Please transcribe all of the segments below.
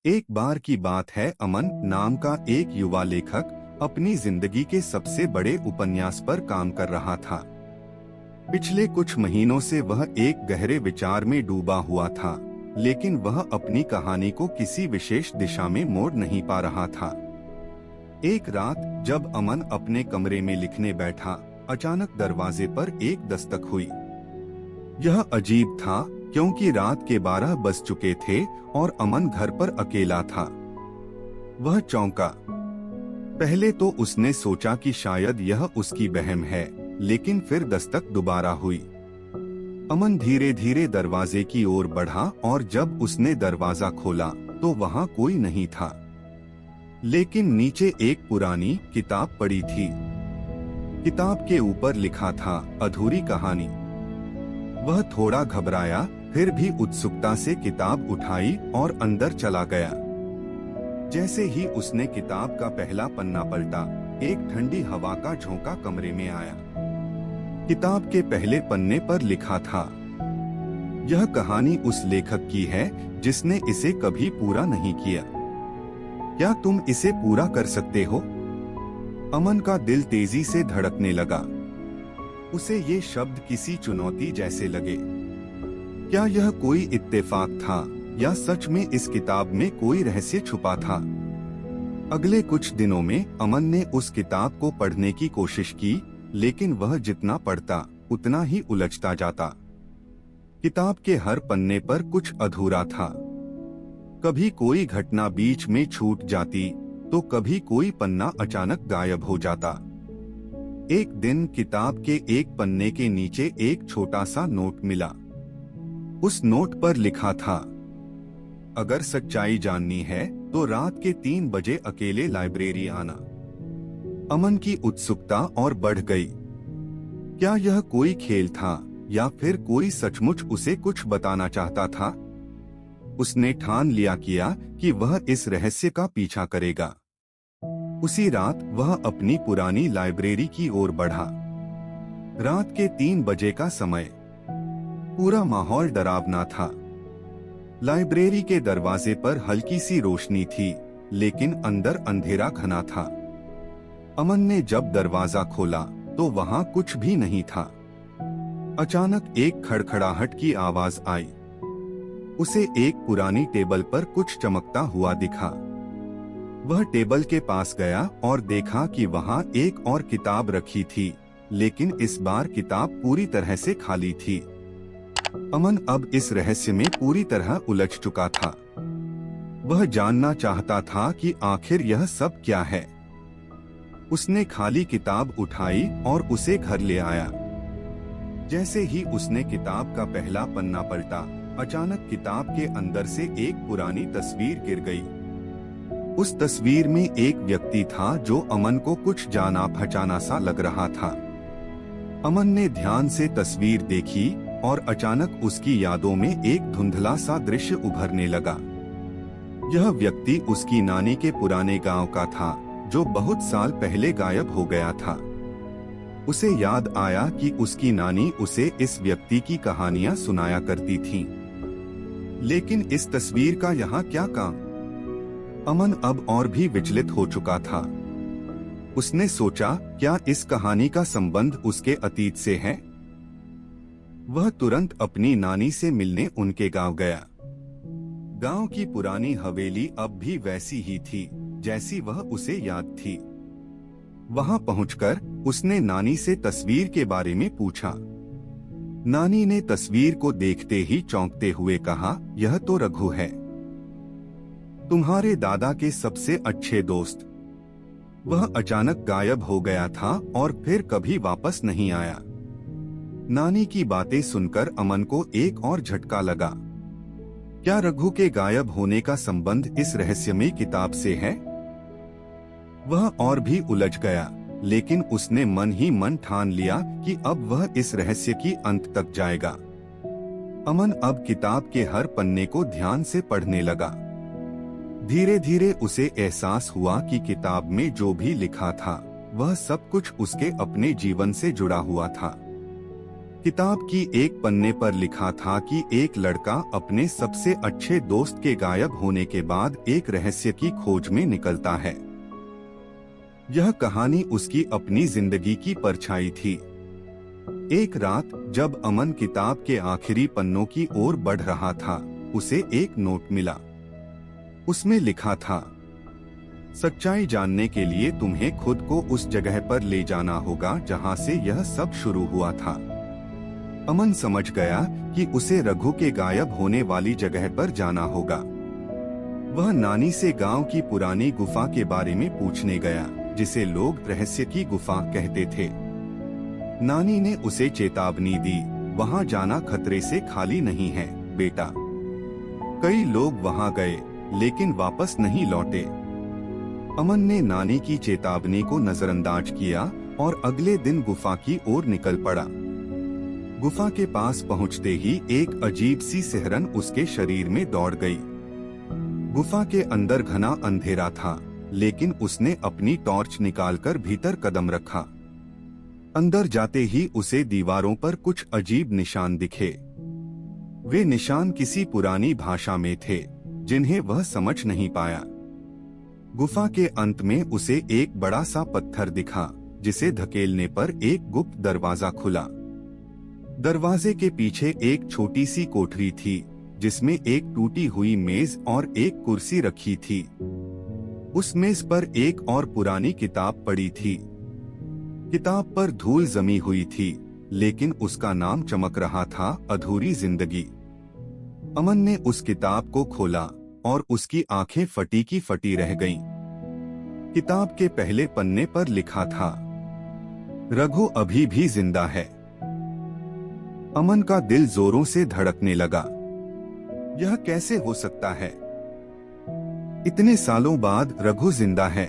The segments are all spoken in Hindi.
एक बार की बात है, अमन नाम का एक युवा लेखक अपनी जिंदगी के सबसे बड़े उपन्यास पर काम कर रहा था। पिछले कुछ महीनों से वह एक गहरे विचार में डूबा हुआ था, लेकिन वह अपनी कहानी को किसी विशेष दिशा में मोड़ नहीं पा रहा था। एक रात जब अमन अपने कमरे में लिखने बैठा, अचानक दरवाजे पर एक दस्तक हुई। यह अजीब था, क्योंकि रात के 12 बज चुके थे और अमन घर पर अकेला था। वह चौंका। पहले तो उसने सोचा कि शायद यह उसकी बहम है, लेकिन फिर दस्तक दोबारा हुई। अमन धीरे धीरे दरवाजे की ओर बढ़ा और जब उसने दरवाजा खोला तो वहां कोई नहीं था, लेकिन नीचे एक पुरानी किताब पड़ी थी। किताब के ऊपर लिखा था, अधूरी कहानी। वह थोड़ा घबराया, फिर भी उत्सुकता से किताब उठाई और अंदर चला गया। जैसे ही उसने किताब का पहला पन्ना पलटा, एक ठंडी हवा का झोंका कमरे में आया। किताब के पहले पन्ने पर लिखा था, यह कहानी उस लेखक की है जिसने इसे कभी पूरा नहीं किया। क्या तुम इसे पूरा कर सकते हो? अमन का दिल तेजी से धड़कने लगा। उसे ये शब्द किसी चुनौती जैसे लगे। क्या यह कोई इत्तेफाक था या सच में इस किताब में कोई रहस्य छुपा था? अगले कुछ दिनों में अमन ने उस किताब को पढ़ने की कोशिश की, लेकिन वह जितना पढ़ता उतना ही उलझता जाता। किताब के हर पन्ने पर कुछ अधूरा था। कभी कोई घटना बीच में छूट जाती, तो कभी कोई पन्ना अचानक गायब हो जाता। एक दिन किताब के एक पन्ने के नीचे एक छोटा सा नोट मिला। उस नोट पर लिखा था, अगर सच्चाई जाननी है तो रात के 3 बजे अकेले लाइब्रेरी आना। अमन की उत्सुकता और बढ़ गई। क्या यह कोई खेल था या फिर कोई सचमुच उसे कुछ बताना चाहता था? उसने ठान लिया कि वह इस रहस्य का पीछा करेगा। उसी रात वह अपनी पुरानी लाइब्रेरी की ओर बढ़ा। रात के 3 बजे का समय। पूरा माहौल डरावना था। लाइब्रेरी के दरवाजे पर हल्की सी रोशनी थी, लेकिन अंदर अंधेरा घना था। अमन ने जब दरवाजा खोला तो वहां कुछ भी नहीं था। अचानक एक खड़खड़ाहट की आवाज आई। उसे एक पुरानी टेबल पर कुछ चमकता हुआ दिखा। वह टेबल के पास गया और देखा कि वहां एक और किताब रखी थी, लेकिन इस बार किताब पूरी तरह से खाली थी। अमन अब इस रहस्य में पूरी तरह उलझ चुका था। वह जानना चाहता था कि आखिर यह सब क्या है। उसने खाली किताब उठाई और उसे घर ले आया। जैसे ही उसने किताब का पहला पन्ना पलटा, अचानक किताब के अंदर से एक पुरानी तस्वीर गिर गई। उस तस्वीर में एक व्यक्ति था जो अमन को कुछ जाना पहचाना सा लग रहा था। अमन ने ध्यान से तस्वीर देखी और अचानक उसकी यादों में एक धुंधला सा दृश्य उभरने लगा। यह व्यक्ति उसकी नानी के पुराने गांव का था, जो बहुत साल पहले गायब हो गया था। उसे याद आया कि उसकी नानी उसे इस व्यक्ति की कहानियां सुनाया करती थीं। लेकिन इस तस्वीर का यहाँ क्या काम? अमन अब और भी विचलित हो चुका था। उसने सोचा, क्या इस कहानी का संबंध उसके अतीत से है? वह तुरंत अपनी नानी से मिलने उनके गांव गया। गांव की पुरानी हवेली अब भी वैसी ही थी जैसी वह उसे याद थी। वहां पहुंचकर उसने नानी से तस्वीर के बारे में पूछा। नानी ने तस्वीर को देखते ही चौंकते हुए कहा, यह तो रघु है, तुम्हारे दादा के सबसे अच्छे दोस्त। वह अचानक गायब हो गया था और फिर कभी वापस नहीं आया। नानी की बातें सुनकर अमन को एक और झटका लगा। क्या रघु के गायब होने का संबंध इस रहस्यमयी किताब से है? वह और भी उलझ गया, लेकिन उसने मन ही मन ठान लिया कि अब वह इस रहस्य की अंत तक जाएगा। अमन अब किताब के हर पन्ने को ध्यान से पढ़ने लगा। धीरे धीरे उसे एहसास हुआ कि किताब में जो भी लिखा था, वह सब कुछ उसके अपने जीवन से जुड़ा हुआ था। किताब की एक पन्ने पर लिखा था कि एक लड़का अपने सबसे अच्छे दोस्त के गायब होने के बाद एक रहस्य की खोज में निकलता है। यह कहानी उसकी अपनी जिंदगी की परछाई थी। एक रात जब अमन किताब के आखिरी पन्नों की ओर बढ़ रहा था, उसे एक नोट मिला। उसमें लिखा था, सच्चाई जानने के लिए तुम्हें खुद को उस जगह पर ले जाना होगा जहां से यह सब शुरू हुआ था। अमन समझ गया कि उसे रघु के गायब होने वाली जगह पर जाना होगा। वह नानी से गांव की पुरानी गुफा के बारे में पूछने गया, जिसे लोग रहस्य की गुफा कहते थे। नानी ने उसे चेतावनी दी, वहां जाना खतरे से खाली नहीं है बेटा। कई लोग वहां गए लेकिन वापस नहीं लौटे। अमन ने नानी की चेतावनी को नजरअंदाज किया और अगले दिन गुफा की ओर निकल पड़ा। गुफा के पास पहुंचते ही एक अजीब सी सिहरन उसके शरीर में दौड़ गई। गुफा के अंदर घना अंधेरा था, लेकिन उसने अपनी टॉर्च निकालकर भीतर कदम रखा। अंदर जाते ही उसे दीवारों पर कुछ अजीब निशान दिखे। वे निशान किसी पुरानी भाषा में थे, जिन्हें वह समझ नहीं पाया। गुफा के अंत में उसे एक बड़ा सा पत्थर दिखा, जिसे धकेलने पर एक गुप्त दरवाजा खुला। दरवाजे के पीछे एक छोटी सी कोठरी थी, जिसमें एक टूटी हुई मेज और एक कुर्सी रखी थी। उस मेज पर एक और पुरानी किताब पड़ी थी। किताब पर धूल जमी हुई थी, लेकिन उसका नाम चमक रहा था, अधूरी जिंदगी। अमन ने उस किताब को खोला और उसकी आंखें फटी की फटी रह गईं। किताब के पहले पन्ने पर लिखा था, रघु अभी भी जिंदा है। अमन का दिल जोरों से धड़कने लगा। यह कैसे हो सकता है? इतने सालों बाद रघु जिंदा है।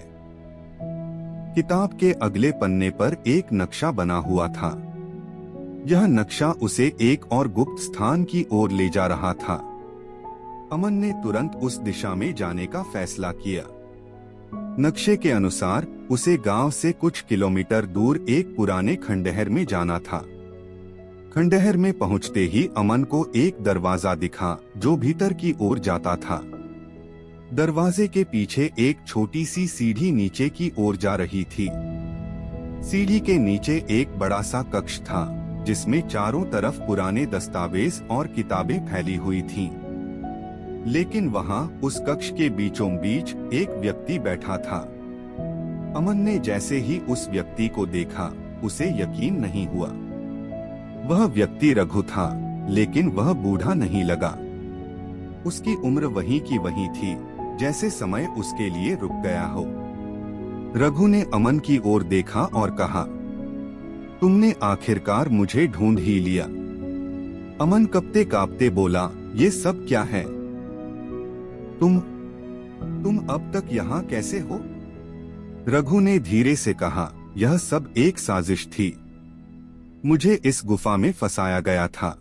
किताब के अगले पन्ने पर एक नक्शा बना हुआ था। यह नक्शा उसे एक और गुप्त स्थान की ओर ले जा रहा था। अमन ने तुरंत उस दिशा में जाने का फैसला किया। नक्शे के अनुसार उसे गांव से कुछ किलोमीटर दूर एक पुराने खंडहर में जाना था। खंडहर में पहुंचते ही अमन को एक दरवाजा दिखा, जो भीतर की ओर जाता था। दरवाजे के पीछे एक छोटी सी सीढ़ी नीचे की ओर जा रही थी। सीढ़ी के नीचे एक बड़ा सा कक्ष था, जिसमें चारों तरफ पुराने दस्तावेज और किताबें फैली हुई थीं। लेकिन वहां उस कक्ष के बीचों बीच एक व्यक्ति बैठा था। अमन ने जैसे ही उस व्यक्ति को देखा, उसे यकीन नहीं हुआ। वह व्यक्ति रघु था, लेकिन वह बूढ़ा नहीं लगा। उसकी उम्र वही की वही थी, जैसे समय उसके लिए रुक गया हो। रघु ने अमन की ओर देखा और कहा, तुमने आखिरकार मुझे ढूंढ ही लिया। अमन कपते कांपते बोला, ये सब क्या है? तुम अब तक यहाँ कैसे हो? रघु ने धीरे से कहा, यह सब एक साजिश थी। मुझे इस गुफा में फंसाया गया था।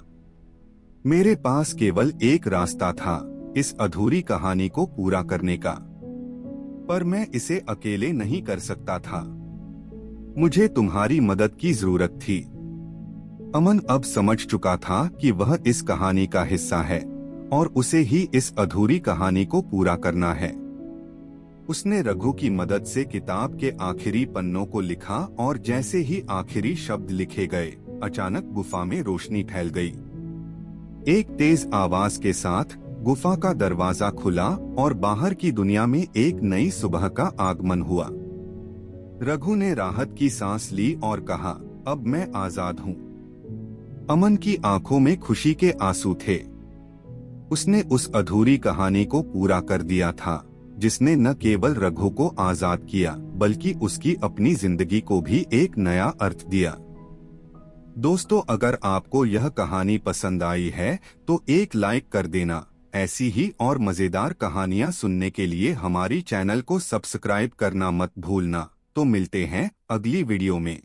मेरे पास केवल एक रास्ता था, इस अधूरी कहानी को पूरा करने का। पर मैं इसे अकेले नहीं कर सकता था। मुझे तुम्हारी मदद की जरूरत थी। अमन अब समझ चुका था कि वह इस कहानी का हिस्सा है और उसे ही इस अधूरी कहानी को पूरा करना है। उसने रघु की मदद से किताब के आखिरी पन्नों को लिखा और जैसे ही आखिरी शब्द लिखे गए, अचानक गुफा में रोशनी फैल गई। एक तेज आवाज के साथ गुफा का दरवाजा खुला और बाहर की दुनिया में एक नई सुबह का आगमन हुआ। रघु ने राहत की सांस ली और कहा, अब मैं आजाद हूँ। अमन की आंखों में खुशी के आंसू थे। उसने उस अधूरी कहानी को पूरा कर दिया था, जिसने न केवल रघु को आजाद किया, बल्कि उसकी अपनी जिंदगी को भी एक नया अर्थ दिया। दोस्तों, अगर आपको यह कहानी पसंद आई है तो एक लाइक कर देना। ऐसी ही और मजेदार कहानियां सुनने के लिए हमारी चैनल को सब्सक्राइब करना मत भूलना। तो मिलते हैं अगली वीडियो में।